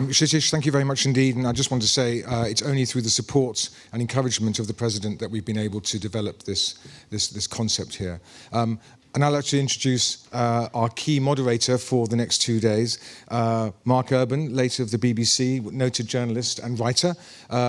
Kshitij, thank you very much indeed. And I just want to say it's only through the support and encouragement of the President that we've been able to develop this concept here. And I'd like to introduce our key moderator for the next 2 days, Mark Urban, later of the BBC, noted journalist and writer,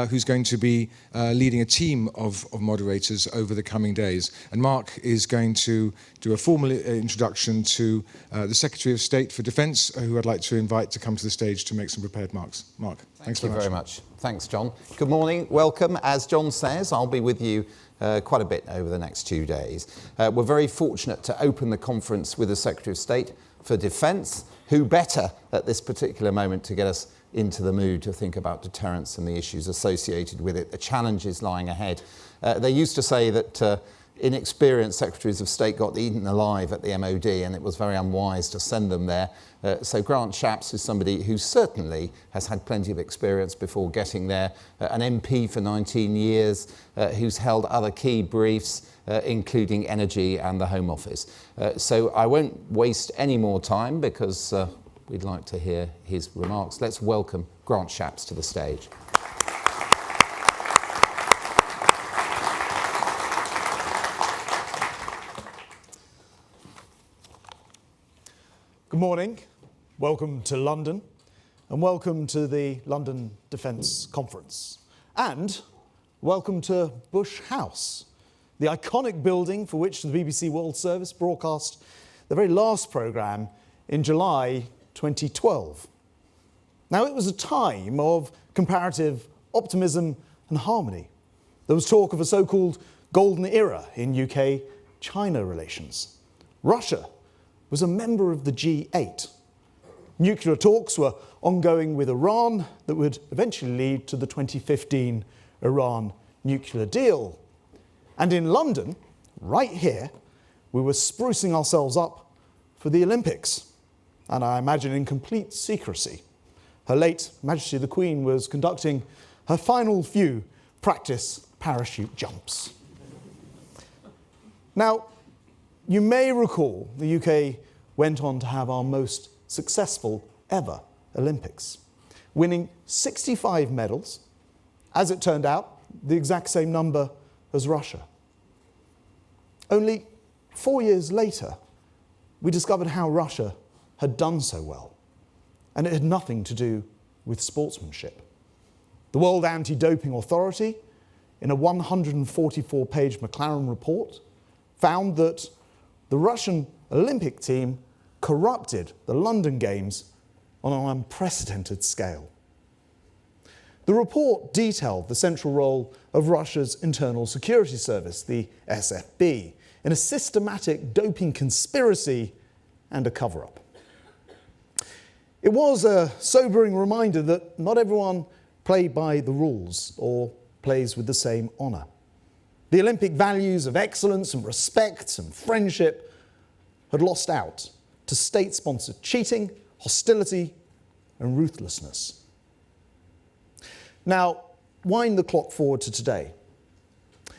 who's going to be leading a team of moderators over the coming days. And Mark is going to do a formal introduction to the Secretary of State for Defence, who I'd like to invite to come to the stage to make some prepared remarks. Mark, thanks very much. Thanks, John. Good morning, welcome. As John says, I'll be with you quite a bit over the next 2 days. We're very fortunate to open the conference with the Secretary of State for Defence. Who better at this particular moment to get us into the mood to think about deterrence and the issues associated with it, the challenges lying ahead. They used to say that inexperienced Secretaries of State got eaten alive at the MOD, and it was very unwise to send them there. So Grant Shapps is somebody who certainly has had plenty of experience before getting there, an MP for 19 years, who's held other key briefs, including energy and the Home Office. So I won't waste any more time because we'd like to hear his remarks. Let's welcome Grant Shapps to the stage. Good morning, welcome to London, and welcome to the London Defence Conference. And welcome to Bush House, the iconic building for which the BBC World Service broadcast the very last programme in July 2012. Now, it was a time of comparative optimism and harmony. There was talk of a so-called golden era in UK-China relations. Russia was a member of the G8. Nuclear talks were ongoing with Iran that would eventually lead to the 2015 Iran nuclear deal. And in London, right here, we were sprucing ourselves up for the Olympics. And I imagine in complete secrecy. Her late Majesty the Queen was conducting her final few practice parachute jumps. Now, you may recall the UK went on to have our most successful ever Olympics, winning 65 medals, as it turned out, the exact same number as Russia. Only 4 years later, we discovered how Russia had done so well, and it had nothing to do with sportsmanship. The World Anti-Doping Authority, in a 144-page McLaren report, found that the Russian Olympic team corrupted the London Games on an unprecedented scale. The report detailed the central role of Russia's internal security service, the SFB, in a systematic doping conspiracy and a cover-up. It was a sobering reminder that not everyone played by the rules or plays with the same honour. The Olympic values of excellence and respect and friendship had lost out to state-sponsored cheating, hostility, and ruthlessness. Now, wind the clock forward to today,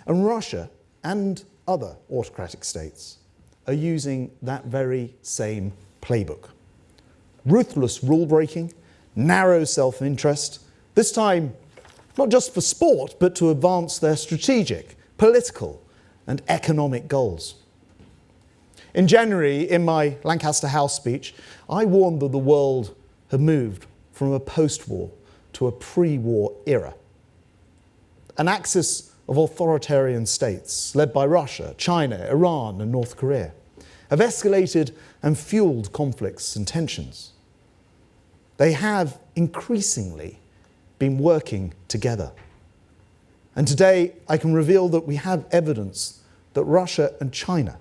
and Russia and other autocratic states are using that very same playbook. Ruthless rule-breaking, narrow self-interest, this time not just for sport, but to advance their strategic, political, and economic goals. In January, in my Lancaster House speech, I warned that the world had moved from a post-war to a pre-war era. An axis of authoritarian states, led by Russia, China, Iran, and North Korea, have escalated and fueled conflicts and tensions. They have increasingly been working together. And today, I can reveal that we have evidence that Russia and China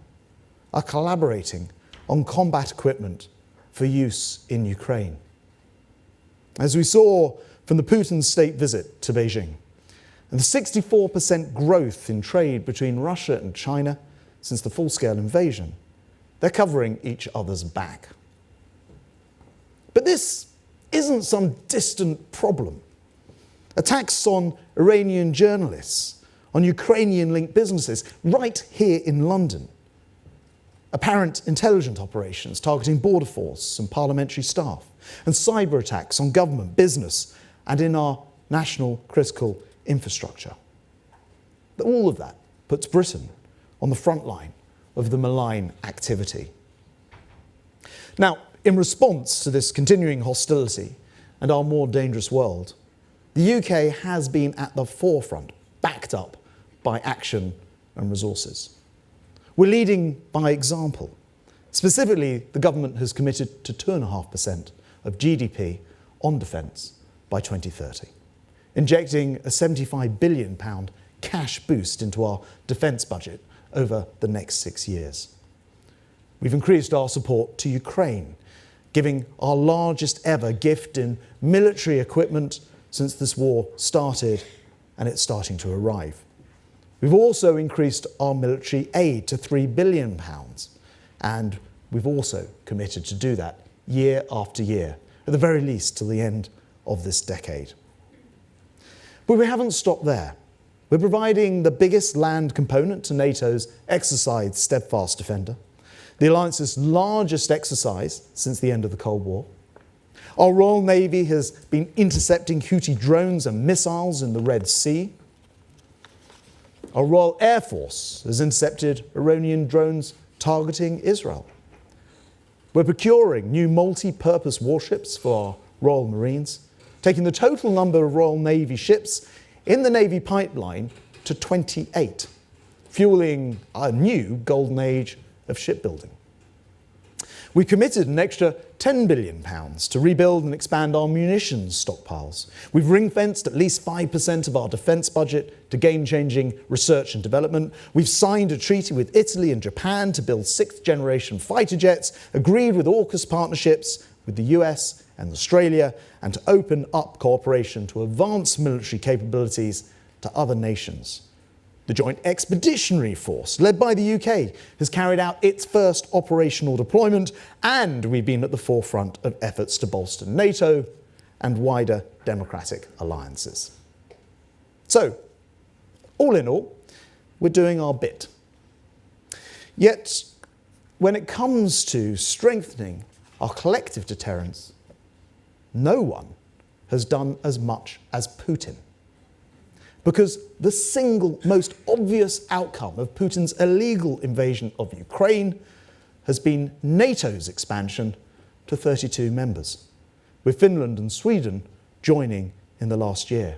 are collaborating on combat equipment for use in Ukraine. As we saw from the Putin state visit to Beijing, and the 64% growth in trade between Russia and China since the full-scale invasion, they're covering each other's back. But this isn't some distant problem. Attacks on Iranian journalists, on Ukrainian-linked businesses, right here in London. apparent intelligence operations targeting border force and parliamentary staff, and cyber attacks on government, business, and in our national critical infrastructure. All of that puts Britain on the front line of the malign activity. Now, in response to this continuing hostility and our more dangerous world, the UK has been at the forefront, backed up by action and resources. We're leading by example. Specifically, the government has committed to 2.5% of GDP on defence by 2030, injecting a £75 billion cash boost into our defence budget over the next 6 years. We've increased our support to Ukraine, giving our largest ever gift in military equipment since this war started, and it's starting to arrive. We've also increased our military aid to £3 billion, and we've also committed to do that year after year, at the very least till the end of this decade. But we haven't stopped there. We're providing the biggest land component to NATO's exercise Steadfast Defender, the alliance's largest exercise since the end of the Cold War. Our Royal Navy has been intercepting Houthi drones and missiles in the Red Sea. Our Royal Air Force has intercepted Iranian drones targeting Israel. We're procuring new multi-purpose warships for our Royal Marines, taking the total number of Royal Navy ships in the Navy pipeline to 28, fueling a new golden age of shipbuilding. We committed an extra £10 billion to rebuild and expand our munitions stockpiles. We've ring-fenced at least 5% of our defence budget to game-changing research and development. We've signed a treaty with Italy and Japan to build 6th-generation fighter jets, agreed with AUKUS partnerships with the US and Australia, and to open up cooperation to advance military capabilities to other nations. The Joint Expeditionary Force, led by the UK, has carried out its first operational deployment, and we've been at the forefront of efforts to bolster NATO and wider democratic alliances. So, all in all, we're doing our bit. Yet, when it comes to strengthening our collective deterrence, no one has done as much as Putin. Because the single most obvious outcome of Putin's illegal invasion of Ukraine has been NATO's expansion to 32 members, with Finland and Sweden joining in the last year.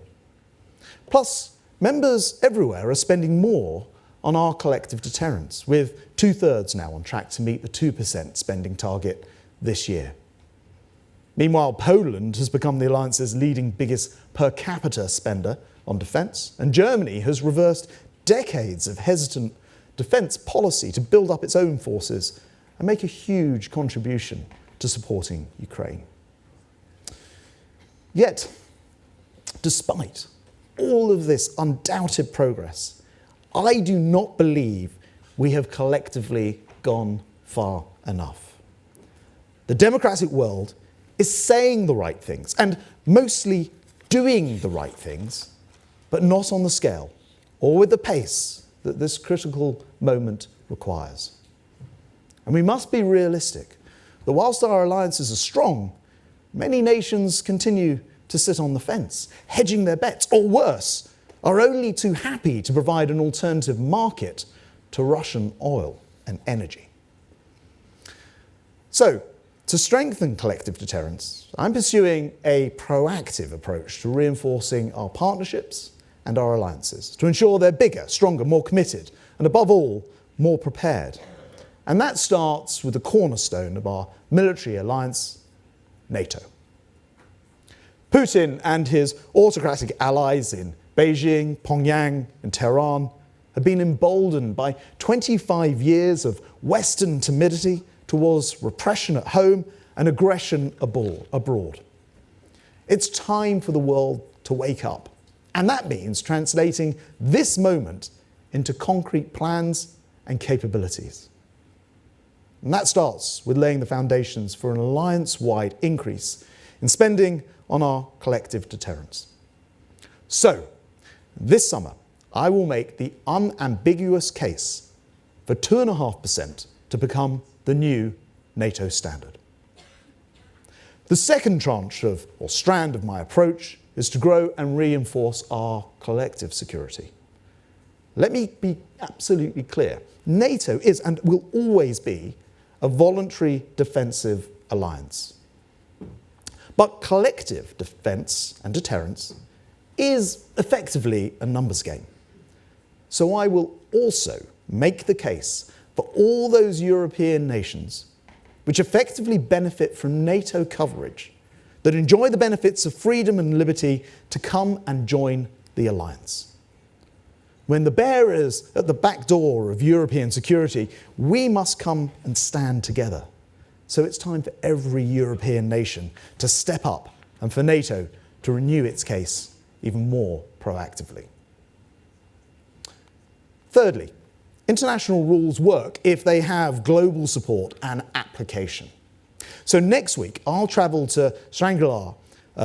Plus, members everywhere are spending more on our collective deterrence, with 2/3 now on track to meet the 2% spending target this year. Meanwhile, Poland has become the alliance's leading biggest per capita spender on defence, and Germany has reversed decades of hesitant defence policy to build up its own forces and make a huge contribution to supporting Ukraine. Yet, despite all of this undoubted progress, I do not believe we have collectively gone far enough. The democratic world is saying the right things and mostly doing the right things, but not on the scale or with the pace that this critical moment requires. And we must be realistic that whilst our alliances are strong, many nations continue to sit on the fence, hedging their bets, or worse, are only too happy to provide an alternative market to Russian oil and energy. So, to strengthen collective deterrence, I'm pursuing a proactive approach to reinforcing our partnerships and our alliances, to ensure they're bigger, stronger, more committed, and above all, more prepared. And that starts with the cornerstone of our military alliance, NATO. Putin and his autocratic allies in Beijing, Pyongyang, and Tehran have been emboldened by 25 years of Western timidity towards repression at home and aggression abroad. It's time for the world to wake up, and that means translating this moment into concrete plans and capabilities. And that starts with laying the foundations for an alliance-wide increase in spending on our collective deterrence. So, this summer, I will make the unambiguous case for 2.5% to become the new NATO standard. The second tranche or strand of my approach is to grow and reinforce our collective security. Let me be absolutely clear. NATO is and will always be a voluntary defensive alliance. But collective defence and deterrence is effectively a numbers game. So I will also make the case for all those European nations which effectively benefit from NATO coverage, that enjoy the benefits of freedom and liberty, to come and join the alliance. When the bear is at the back door of European security, we must come and stand together. So it's time for every European nation to step up and for NATO to renew its case even more proactively. Thirdly, international rules work if they have global support and application. So next week, I'll travel to Shangri-La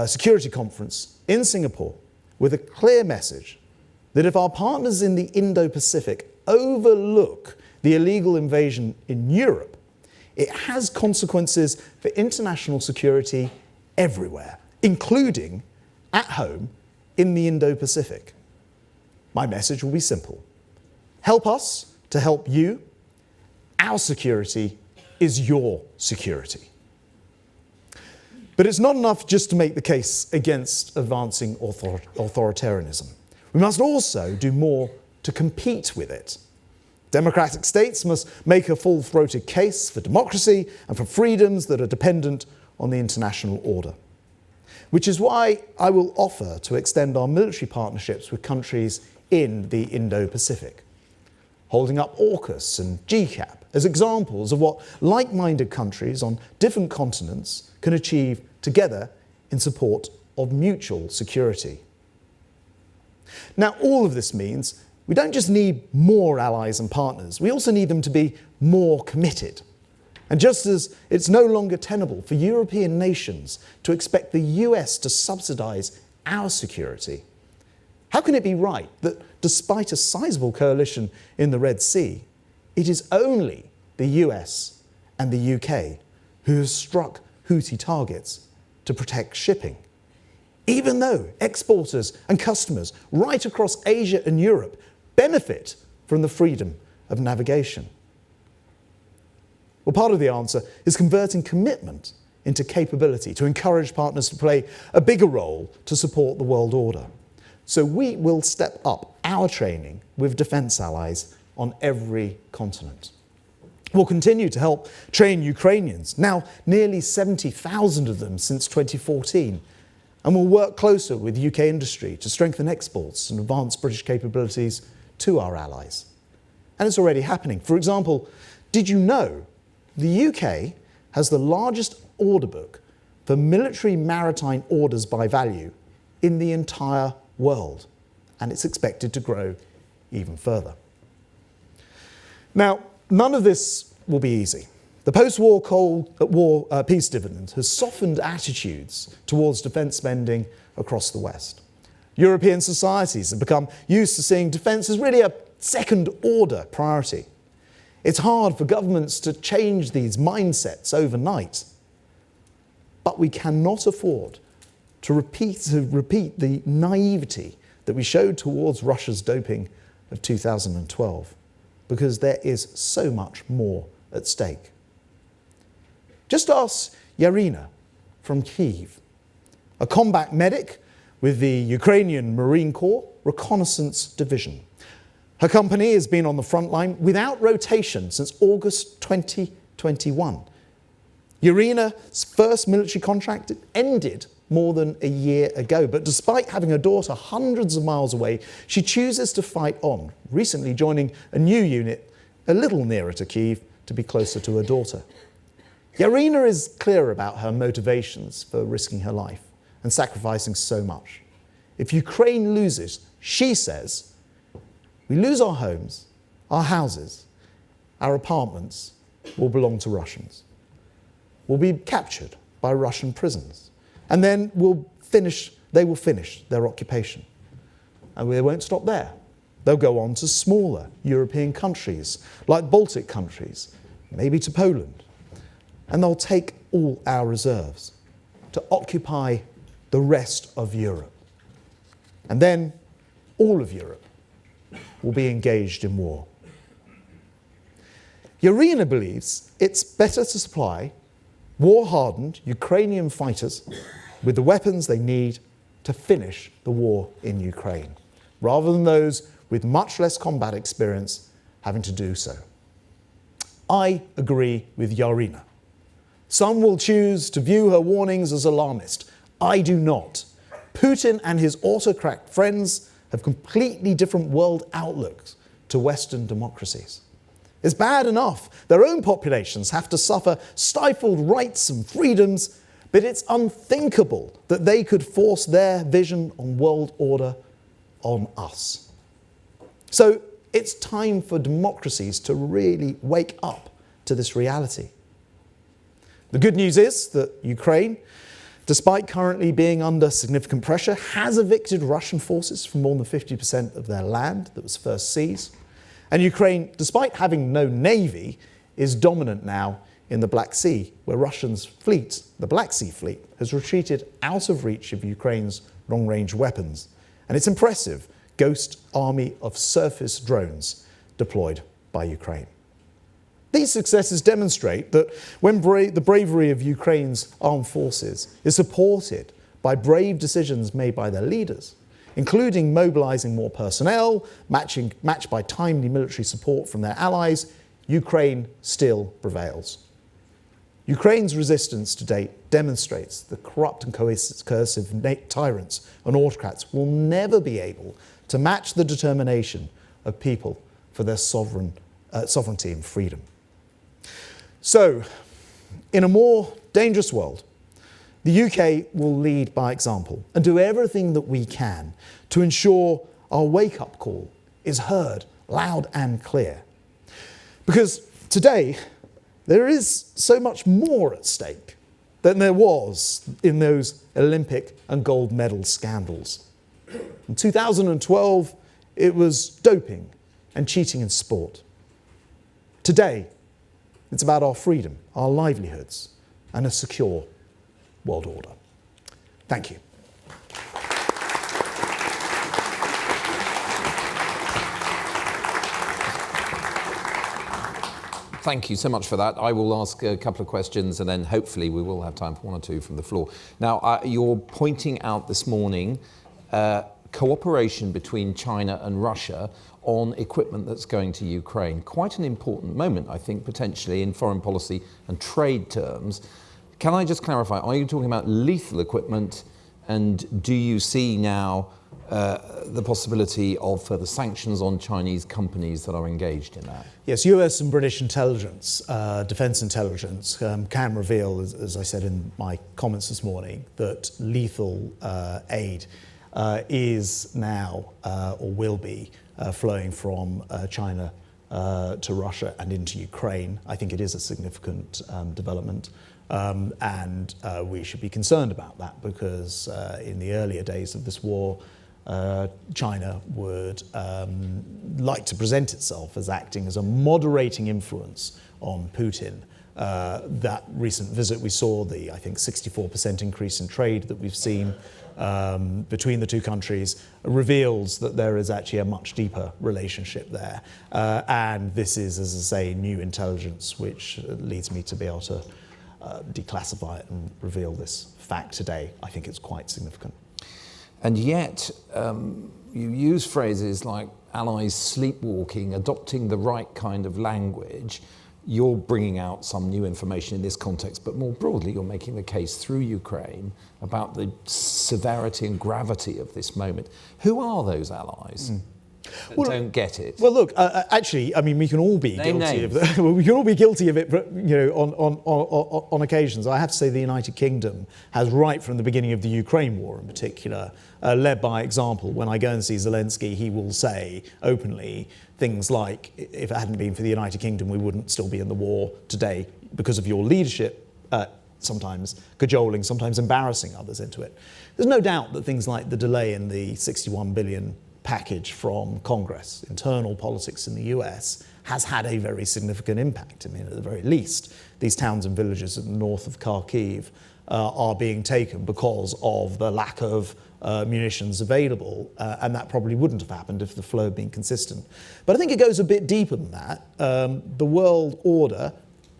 Security Conference in Singapore with a clear message that if our partners in the Indo-Pacific overlook the illegal invasion in Europe, it has consequences for international security everywhere, including at home in the Indo-Pacific. My message will be simple. Help us to help you. Our security is your security. But it's not enough just to make the case against advancing authoritarianism. We must also do more to compete with it. Democratic states must make a full-throated case for democracy and for freedoms that are dependent on the international order. Which is why I will offer to extend our military partnerships with countries in the Indo-Pacific, holding up AUKUS and GCAP as examples of what like-minded countries on different continents can achieve together in support of mutual security. Now, all of this means we don't just need more allies and partners, we also need them to be more committed. And just as it's no longer tenable for European nations to expect the US to subsidise our security, how can it be right that despite a sizable coalition in the Red Sea, it is only the US and the UK who have struck Houthi targets to protect shipping, even though exporters and customers right across Asia and Europe benefit from the freedom of navigation? Well, part of the answer is converting commitment into capability to encourage partners to play a bigger role to support the world order. So we will step up our training with defence allies on every continent. We'll continue to help train Ukrainians, now nearly 70,000 of them since 2014, and we'll work closer with UK industry to strengthen exports and advance British capabilities to our allies. And it's already happening. For example, did you know the UK has the largest order book for military maritime orders by value in the entire world, and it's expected to grow even further. Now, none of this will be easy. The post-war Cold War peace dividend has softened attitudes towards defence spending across the West. European societies have become used to seeing defence as really a second-order priority. It's hard for governments to change these mindsets overnight, but we cannot afford to repeat the naivety that we showed towards Russia's doping of 2012, because there is so much more at stake. Just ask Yarina from Kyiv, a combat medic with the Ukrainian Marine Corps Reconnaissance Division. Her company has been on the front line without rotation since August 2021. Yarina's first military contract ended more than a year ago, but despite having a daughter hundreds of miles away, she chooses to fight on, recently joining a new unit a little nearer to Kyiv to be closer to her daughter. Yarina is clear about her motivations for risking her life and sacrificing so much. If Ukraine loses, she says, we lose our homes, our houses, our apartments will belong to Russians. We'll be captured by Russian prisons, and then they will finish their occupation. And they won't stop there. They'll go on to smaller European countries, like Baltic countries, maybe to Poland, and they'll take all our reserves to occupy the rest of Europe. And then all of Europe will be engaged in war. Yarina believes it's better to supply war-hardened Ukrainian fighters with the weapons they need to finish the war in Ukraine, rather than those with much less combat experience having to do so. I agree with Yarina. Some will choose to view her warnings as alarmist. I do not. Putin and his autocrat friends have completely different world outlooks to Western democracies. It's bad enough their own populations have to suffer stifled rights and freedoms, but it's unthinkable that they could force their vision on world order on us. So it's time for democracies to really wake up to this reality. The good news is that Ukraine, despite currently being under significant pressure, has evicted Russian forces from more than 50% of their land that was first seized. And Ukraine, despite having no navy, is dominant now in the Black Sea, where Russia's fleet, the Black Sea Fleet, has retreated out of reach of Ukraine's long-range weapons. And it's impressive ghost army of surface drones deployed by Ukraine. These successes demonstrate that when the bravery of Ukraine's armed forces is supported by brave decisions made by their leaders, including mobilizing more personnel, matched by timely military support from their allies, Ukraine still prevails. Ukraine's resistance to date demonstrates the corrupt and coercive tyrants and autocrats will never be able to match the determination of people for their sovereignty and freedom. So, in a more dangerous world, the UK will lead by example and do everything that we can to ensure our wake-up call is heard loud and clear. Because today, there is so much more at stake than there was in those Olympic and gold medal scandals. In 2012, it was doping and cheating in sport. Today, it's about our freedom, our livelihoods, and a secure world order. Thank you. Thank you so much for that. I will ask a couple of questions and then hopefully we will have time for one or two from the floor. Now, you're pointing out this morning cooperation between China and Russia on equipment that's going to Ukraine. Quite an important moment, I think, potentially in foreign policy and trade terms. Can I just clarify, are you talking about lethal equipment, and do you see now the possibility of further sanctions on Chinese companies that are engaged in that? Yes, US and British intelligence, defence intelligence, can reveal, as I said in my comments this morning, that lethal aid is now, or will be, flowing from China to Russia and into Ukraine. I think it is a significant development. And we should be concerned about that because in the earlier days of this war, China would like to present itself as acting as a moderating influence on Putin. That recent visit we saw, the, I think, 64% increase in trade that we've seen between the two countries reveals that there is actually a much deeper relationship there. And this is, as I say, new intelligence, which leads me to be able to declassify it and reveal this fact today. I think it's quite significant. And yet, you use phrases like allies sleepwalking, adopting the right kind of language. You're bringing out some new information in this context, but more broadly, you're making the case through Ukraine about the severity and gravity of this moment. Who are those allies? Well, don't get it. Well, look, actually, I mean, we can all be guilty of it. We can all be guilty of it, you know, on occasions. I have to say, the United Kingdom has, right from the beginning of the Ukraine war, in particular, led by example. When I go and see Zelensky, he will say openly things like, "If it hadn't been for the United Kingdom, we wouldn't still be in the war today because of your leadership." Sometimes cajoling, sometimes embarrassing others into it. There's no doubt that things like the delay in the 61 billion package from Congress, internal politics in the US, has had a very significant impact. I mean, at the very least, these towns and villages in the north of Kharkiv are being taken because of the lack of munitions available, and that probably wouldn't have happened if the flow had been consistent. But I think it goes a bit deeper than that. The world order,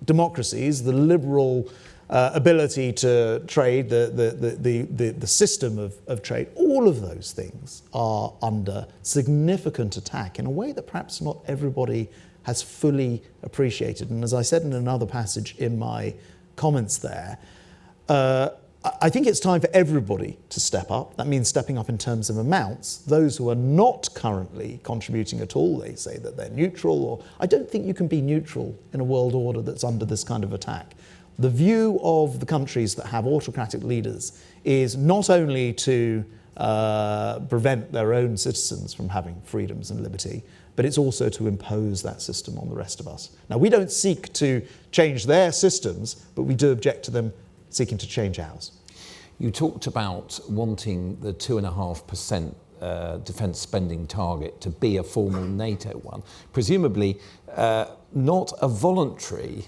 democracies, the liberal ability to trade, the system of trade, all of those things are under significant attack in a way that perhaps not everybody has fully appreciated. And as I said in another passage in my comments there, I think it's time for everybody to step up. That means stepping up in terms of amounts. Those who are not currently contributing at all, they say that they're neutral, or I don't think you can be neutral in a world order that's under this kind of attack. The view of the countries that have autocratic leaders is not only to prevent their own citizens from having freedoms and liberty, but it's also to impose that system on the rest of us. Now, we don't seek to change their systems, but we do object to them seeking to change ours. You talked about wanting the 2.5% defence spending target to be a formal NATO one, presumably not a voluntary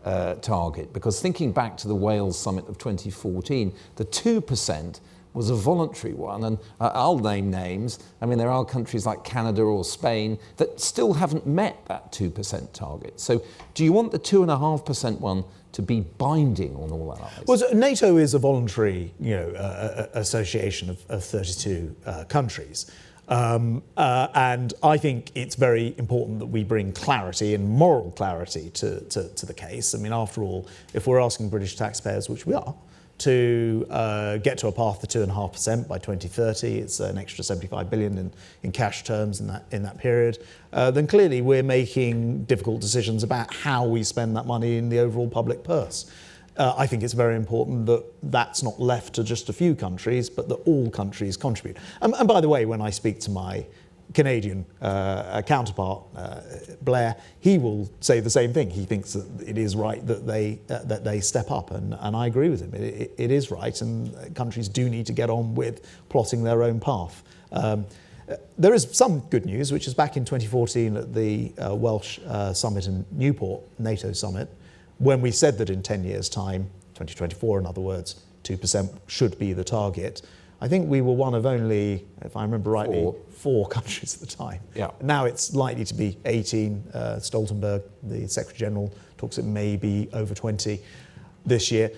target, because thinking back to the Wales summit of 2014, the 2% was a voluntary one, and I'll name names. I mean, there are countries like Canada or Spain that still haven't met that 2% target. So do you want the 2.5% one to be binding on all allies? Well, so NATO is a voluntary, association of 32 countries. And I think it's very important that we bring clarity and moral clarity to the case. I mean, after all, if we're asking British taxpayers, which we are, to get to a path to 2.5% by 2030, it's an extra 75 billion in cash terms in that period, then clearly we're making difficult decisions about how we spend that money in the overall public purse. I think it's very important that that's not left to just a few countries, but that all countries contribute. And by the way, when I speak to my Canadian counterpart, Blair, he will say the same thing. He thinks that it is right that they step up, and I agree with him. It is right, and countries do need to get on with plotting their own path. There is some good news, which is back in 2014 at the Welsh summit in Newport, NATO summit, when we said that in 10 years' time, 2024 in other words, 2% should be the target. I think we were one of only, if I remember rightly, four countries at the time. Yeah. Now it's likely to be 18. Stoltenberg, the Secretary General, talks it may be over 20 this year.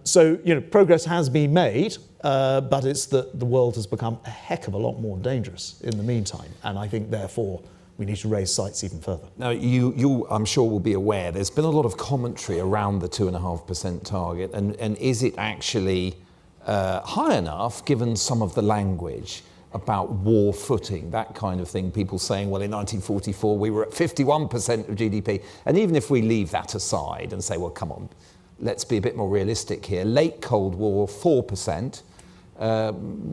So progress has been made, but it's that the world has become a heck of a lot more dangerous in the meantime. And I think, therefore, we need to raise sights even further. Now, you I'm sure, will be aware there's been a lot of commentary around the 2.5% target, and is it actually high enough given some of the language about war footing, that kind of thing? People saying, well, in 1944 we were at 51% of GDP, and even if we leave that aside and say, well, come on, let's be a bit more realistic here. Late Cold War, 4%.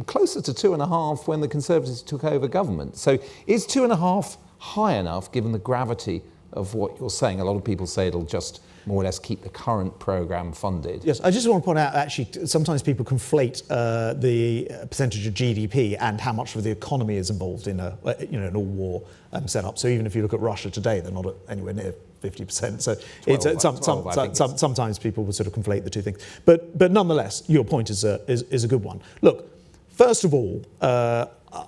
Closer to 2.5% when the Conservatives took over government. So is 2.5% high enough given the gravity of what you're saying? A lot of people say it'll just more or less keep the current programme funded. Yes, I just want to point out, actually, sometimes people conflate the percentage of GDP and how much of the economy is involved in an all-war setup. So even if you look at Russia today, they're not anywhere near 50%. So 12, sometimes people will sort of conflate the two things. But nonetheless, your point is a good one. Look, first of all,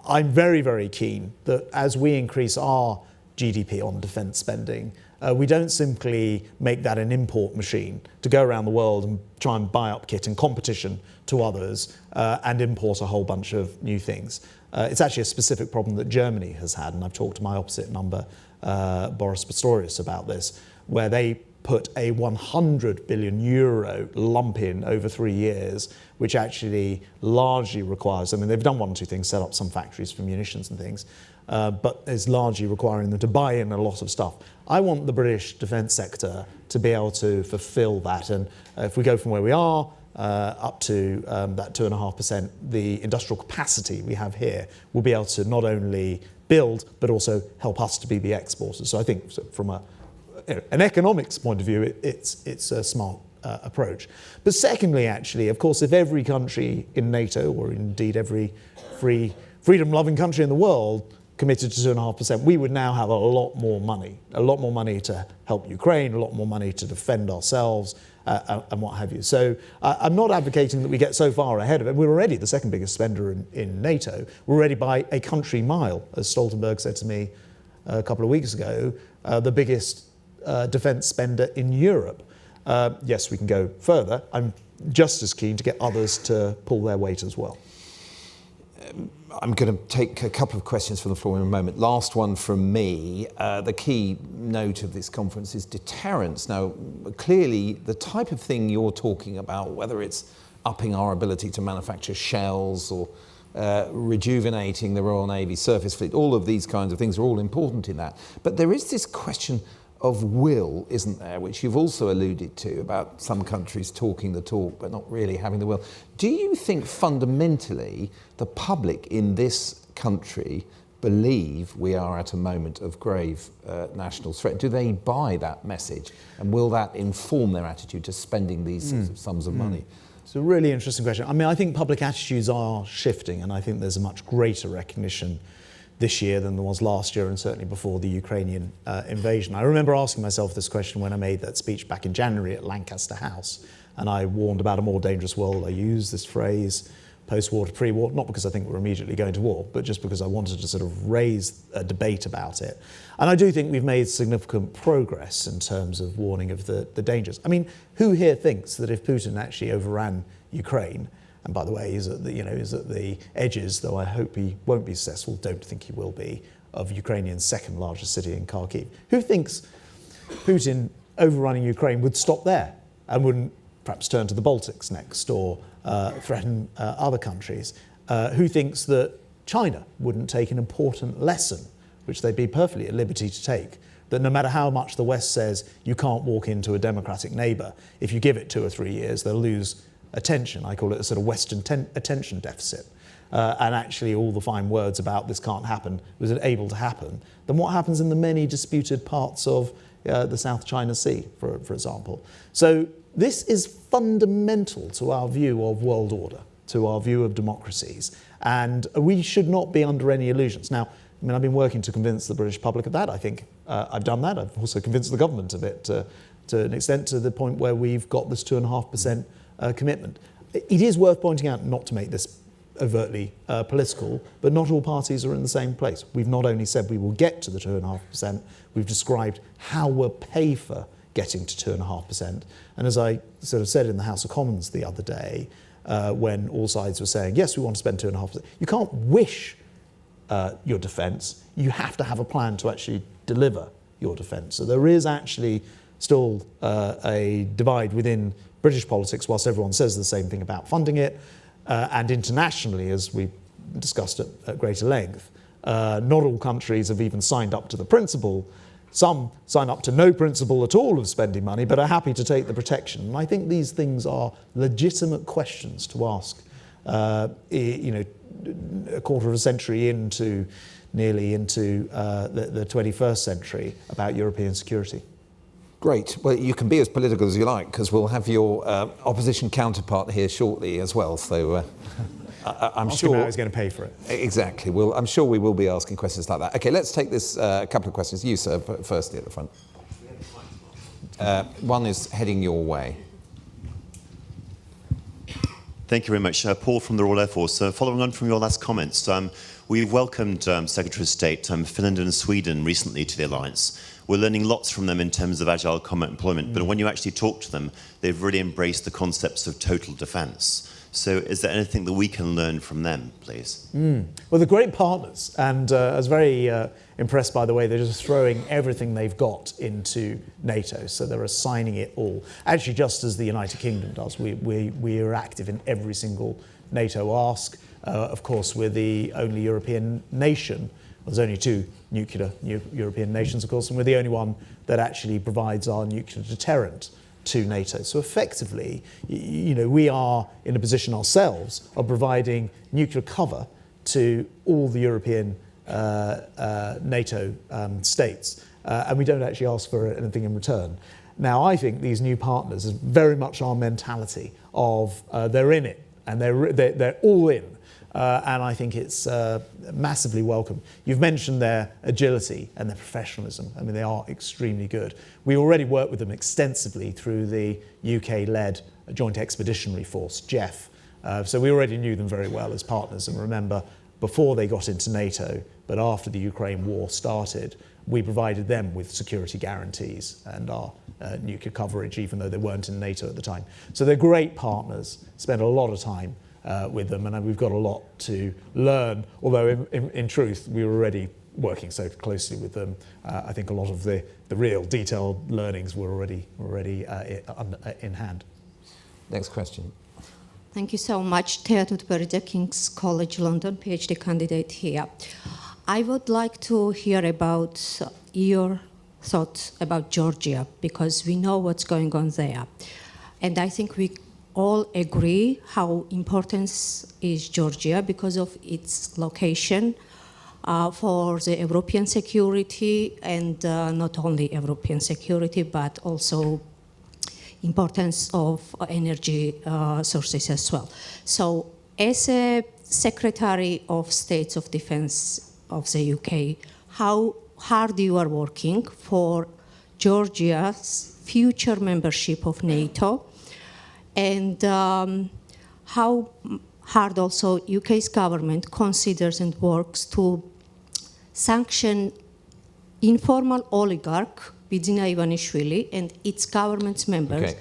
I'm very, very keen that as we increase our GDP on defence spending, we don't simply make that an import machine to go around the world and try and buy up kit in competition to others and import a whole bunch of new things. It's actually a specific problem that Germany has had, and I've talked to my opposite number, Boris Pistorius, about this, where they put a 100 billion euro lump in over 3 years, which actually largely requires, I mean, they've done one or two things, set up some factories for munitions and things, but is largely requiring them to buy in a lot of stuff. I want the British defence sector to be able to fulfil that, and if we go from where we are up to that 2.5%, the industrial capacity we have here will be able to not only build, but also help us to be the exporters. So I think from an economics point of view, it's a smart approach. But secondly, actually, of course, if every country in NATO, or indeed every free freedom-loving country in the world committed to 2.5%, we would now have a lot more money to help Ukraine, a lot more money to defend ourselves, and what have you. So I'm not advocating that we get so far ahead of it. We're already the second biggest spender in NATO. We're already by a country mile, as Stoltenberg said to me a couple of weeks ago, the biggest defence spender in Europe. Yes, we can go further. I'm just as keen to get others to pull their weight as well. I'm going to take a couple of questions from the floor in a moment. Last one from me. The key note of this conference is deterrence. Now, clearly, the type of thing you're talking about, whether it's upping our ability to manufacture shells or rejuvenating the Royal Navy surface fleet, all of these kinds of things are all important in that. But there is this question of will, isn't there, which you've also alluded to, about some countries talking the talk but not really having the will. Do you think fundamentally the public in this country believe we are at a moment of grave national threat? Do they buy that message? And will that inform their attitude to spending these sorts of sums of money? It's a really interesting question. I mean, I think public attitudes are shifting, and I think there's a much greater recognition this year than there was last year, and certainly before the Ukrainian invasion. I remember asking myself this question when I made that speech back in January at Lancaster House, and I warned about a more dangerous world. I used this phrase, post-war to pre-war, not because I think we're immediately going to war, but just because I wanted to sort of raise a debate about it. And I do think we've made significant progress in terms of warning of the dangers. I mean, who here thinks that if Putin actually overran Ukraine, and by the way, he's at the edges, though I hope he won't be successful, don't think he will be, of Ukrainian's second largest city in Kharkiv. Who thinks Putin overrunning Ukraine would stop there and wouldn't perhaps turn to the Baltics next or threaten other countries? Who thinks that China wouldn't take an important lesson, which they'd be perfectly at liberty to take, that no matter how much the West says you can't walk into a democratic neighbour, if you give it 2 or 3 years, they'll lose attention. I call it a sort of Western attention deficit. And actually all the fine words about this can't happen was able to happen. Then what happens in the many disputed parts of the South China Sea, for example? So this is fundamental to our view of world order, to our view of democracies. And we should not be under any illusions. Now, I mean, I've been working to convince the British public of that. I think I've done that. I've also convinced the government of it to an extent, to the point where we've got this 2.5% commitment. It is worth pointing out, not to make this overtly political, but not all parties are in the same place. We've not only said we will get to the 2.5%, we've described how we'll pay for getting to 2.5%. And as I sort of said in the House of Commons the other day, when all sides were saying, yes, we want to spend 2.5%, you can't wish your defence, you have to have a plan to actually deliver your defence. So there is actually still a divide within British politics, whilst everyone says the same thing about funding it, and internationally, as we discussed at greater length, not all countries have even signed up to the principle. Some sign up to no principle at all of spending money, but are happy to take the protection. And I think these things are legitimate questions to ask, a quarter of a century nearly into the 21st century, about European security. Great. Well, you can be as political as you like, because we'll have your opposition counterpart here shortly as well. So I'm sure how he's going to pay for it. Exactly. Well, I'm sure we will be asking questions like that. Okay, let's take this couple of questions. You, sir, firstly at the front. One is heading your way. Thank you very much. Paul from the Royal Air Force. Following on from your last comments, we welcomed Secretary of State Finland and Sweden recently to the alliance. We're learning lots from them in terms of agile combat employment, but when you actually talk to them, they've really embraced the concepts of total defence. So is there anything that we can learn from them, please? Well, they're great partners, and I was very impressed by the way they're just throwing everything they've got into NATO, so they're assigning it all. Actually, just as the United Kingdom does, we are active in every single NATO ask. Of course, we're the only European nation. There's only 2 nuclear European nations, of course, and we're the only one that actually provides our nuclear deterrent to NATO. So effectively, we are in a position ourselves of providing nuclear cover to all the European NATO states, and we don't actually ask for anything in return. Now, I think these new partners is very much our mentality of they're in it, and they're all in. and I think it's massively welcome. You've mentioned their agility and their professionalism. I mean, they are extremely good. We already work with them extensively through the UK-led Joint Expeditionary Force, JEF. So we already knew them very well as partners. And remember, before they got into NATO, but after the Ukraine war started, we provided them with security guarantees and our nuclear coverage, even though they weren't in NATO at the time. So they're great partners, spent a lot of time with them, and we've got a lot to learn, although in truth, we were already working so closely with them. I think a lot of the real detailed learnings were already in hand. Next question. Thank you so much. Thea Tutberide, King's College London, PhD candidate here. I would like to hear about your thoughts about Georgia, because we know what's going on there. And I think we all agree how important is Georgia because of its location for the European security, and not only European security, but also importance of energy sources as well. So as a Secretary of State of Defense of the UK, how hard you are working for Georgia's future membership of NATO, and how hard also UK's government considers and works to sanction informal oligarch Bidzina Ivanishvili and its government members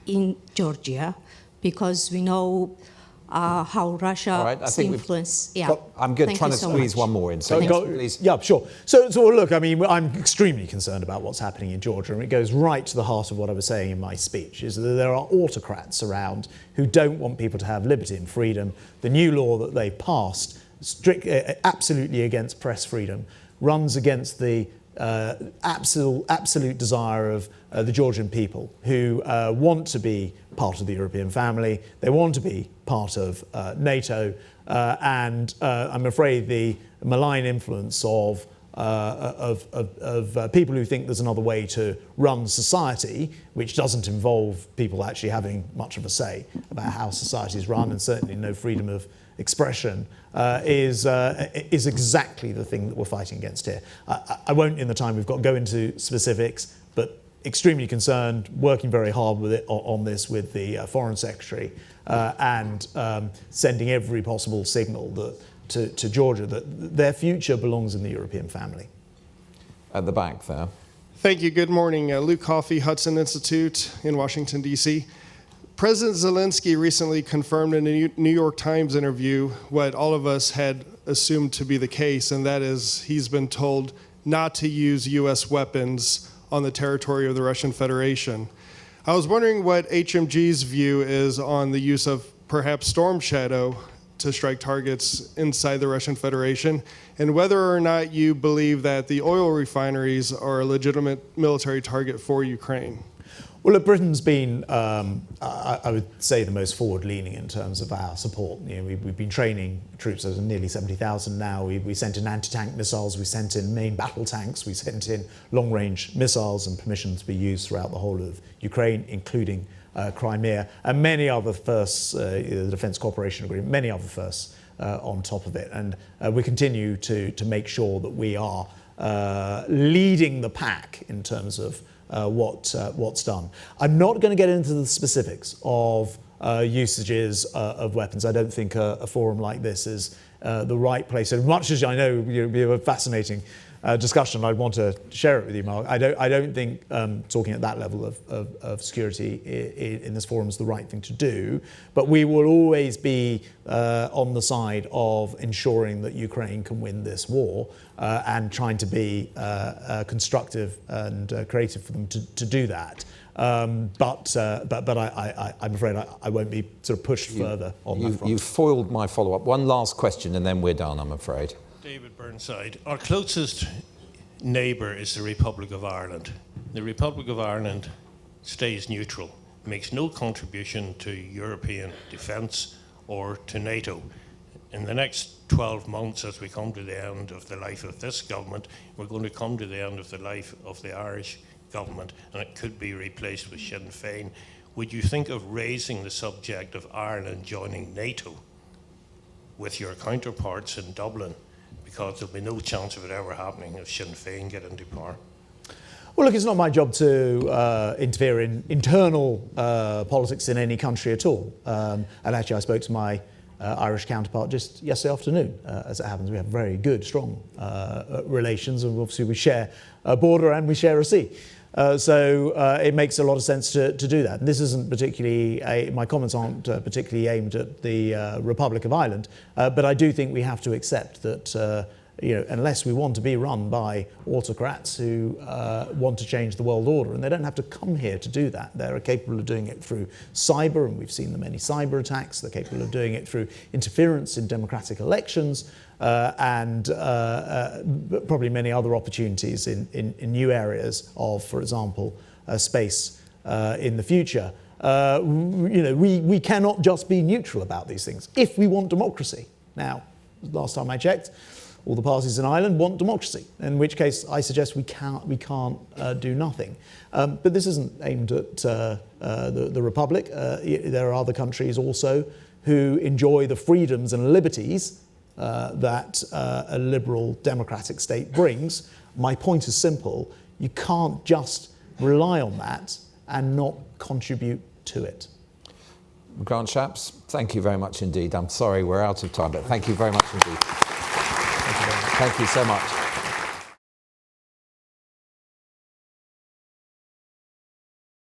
in Georgia, because we know how Russia's influence. I'm good. Trying to squeeze one more in. So please. Yeah, sure. So look, I mean, I'm extremely concerned about what's happening in Georgia, and it goes right to the heart of what I was saying in my speech, is that there are autocrats around who don't want people to have liberty and freedom. The new law that they passed, absolutely against press freedom, runs against the absolute desire of the Georgian people, who want to be part of the European family. They want to be part of NATO, and I'm afraid the malign influence of people who think there's another way to run society, which doesn't involve people actually having much of a say about how society is run, and certainly no freedom of expression, is exactly the thing that we're fighting against here. I won't, in the time we've got, go into specifics, but extremely concerned, working very hard with it on this with the Foreign Secretary, and sending every possible signal that to Georgia that their future belongs in the European family. At the back there. Thank you. Good morning. Luke Coffey, Hudson Institute in Washington, D.C. President Zelensky recently confirmed in a New York Times interview what all of us had assumed to be the case, and that is he's been told not to use U.S. weapons on the territory of the Russian Federation. I was wondering what HMG's view is on the use of perhaps Storm Shadow to strike targets inside the Russian Federation, and whether or not you believe that the oil refineries are a legitimate military target for Ukraine. Well, look, Britain's been, I would say, the most forward-leaning in terms of our support. You know, we've been training troops, there's nearly 70,000 now. We sent in anti-tank missiles, we sent in main battle tanks, we sent in long-range missiles and permission to be used throughout the whole of Ukraine, including Crimea, and many other firsts, the Defence Cooperation Agreement, many other firsts on top of it. And we continue to make sure that we are leading the pack in terms of what's done. I'm not going to get into the specifics of usages of weapons. I don't think a forum like this is the right place. As much as I know we have a fascinating discussion, I'd want to share it with you, Mark. I don't think talking at that level of security in this forum is the right thing to do. But we will always be on the side of ensuring that Ukraine can win this war, and trying to be constructive and creative for them to do that. But I'm afraid I won't be sort of pushed further on that front. You've foiled my follow-up. One last question, and then we're done, I'm afraid. David Burnside. Our closest neighbour is the Republic of Ireland. The Republic of Ireland stays neutral, makes no contribution to European defence or to NATO. In the next 12 months, as we come to the end of the life of this government, we're going to come to the end of the life of the Irish government, and it could be replaced with Sinn Féin. Would you think of raising the subject of Ireland joining NATO? with your counterparts in Dublin, because there'll be no chance of it ever happening if Sinn Féin get into power? Well, look, it's not my job to interfere in internal politics in any country at all. And actually, I spoke to my Irish counterpart just yesterday afternoon. As it happens, we have very good, strong relations, and obviously we share a border and we share a sea. So it makes a lot of sense to do that. And this isn't particularly, my comments aren't particularly aimed at the Republic of Ireland, but I do think we have to accept that unless we want to be run by autocrats who want to change the world order, and they don't have to come here to do that. They're capable of doing it through cyber, and we've seen the many cyber attacks. They're capable of doing it through interference in democratic elections, and probably many other opportunities in new areas of, for example, space in the future. We cannot just be neutral about these things if we want democracy. Now, last time I checked, all the parties in Ireland want democracy, in which case I suggest we can't do nothing. But this isn't aimed at the Republic. There are other countries also who enjoy the freedoms and liberties that a liberal democratic state brings. My point is simple. You can't just rely on that and not contribute to it. Grant Shapps, thank you very much indeed. I'm sorry we're out of time, but thank you very much indeed. Thank you so much.